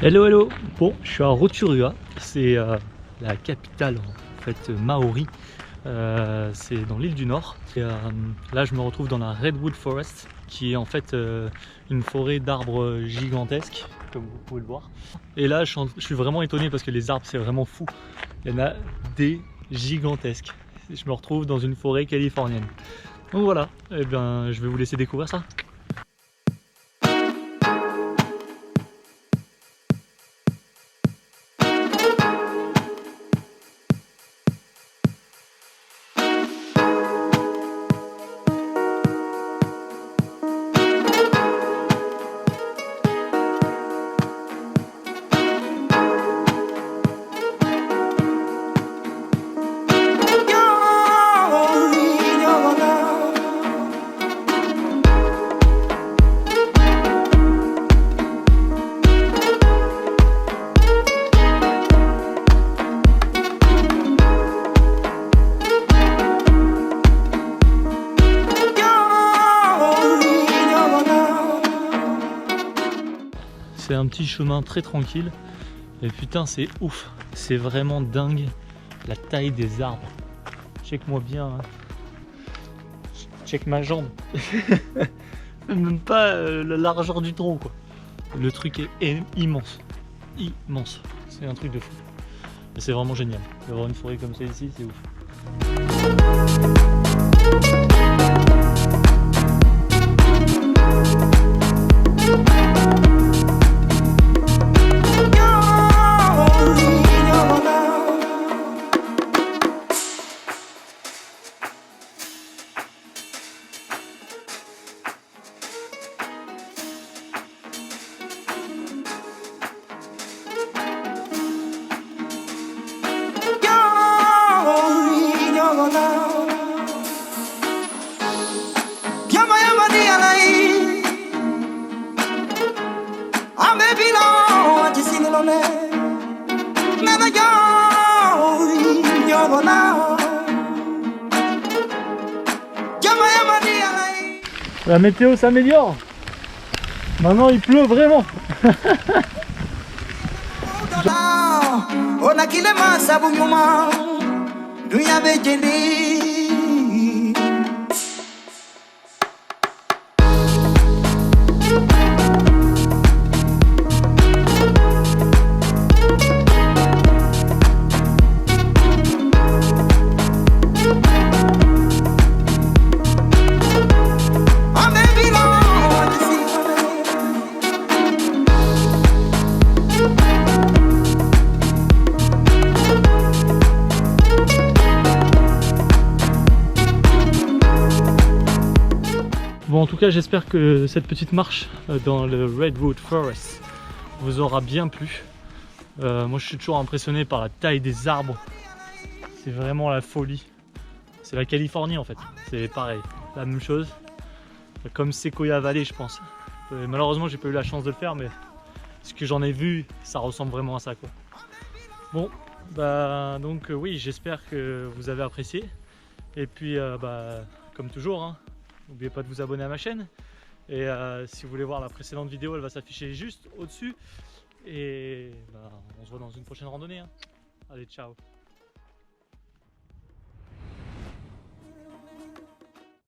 Hello hello. Bon, je suis à Rotorua, c'est la capitale en fait maori, c'est dans l'île du Nord. Et, là je me retrouve dans la Redwood Forest qui est en fait une forêt d'arbres gigantesques comme vous pouvez le voir. Et là je suis vraiment étonné parce que les arbres c'est vraiment fou, il y en a des gigantesques. Je me retrouve dans une forêt californienne. Donc voilà, et bien je vais vous laisser découvrir ça. C'est un petit chemin très tranquille et putain c'est ouf, c'est vraiment dingue la taille des arbres. Check-moi bien, hein. Check ma jambe. Même pas la largeur du tronc quoi. Le truc est immense, immense. C'est un truc de fou. Et c'est vraiment génial d'avoir une forêt comme ça ici, c'est ouf. La météo s'améliore. Maintenant il pleut vraiment. Bon, en tout cas, j'espère que cette petite marche dans le Redwood Forest vous aura bien plu. Moi, je suis toujours impressionné par la taille des arbres. C'est vraiment la folie. C'est la Californie en fait. C'est pareil, la même chose. Comme Sequoia Valley, je pense. Malheureusement, j'ai pas eu la chance de le faire, mais ce que j'en ai vu, ça ressemble vraiment à ça, quoi. Bon, bah donc oui, j'espère que vous avez apprécié. Et puis, comme toujours, hein, n'oubliez pas de vous abonner à ma chaîne. Et si vous voulez voir la précédente vidéo, elle va s'afficher juste au-dessus. Et on se voit dans une prochaine randonnée, hein. Allez, ciao!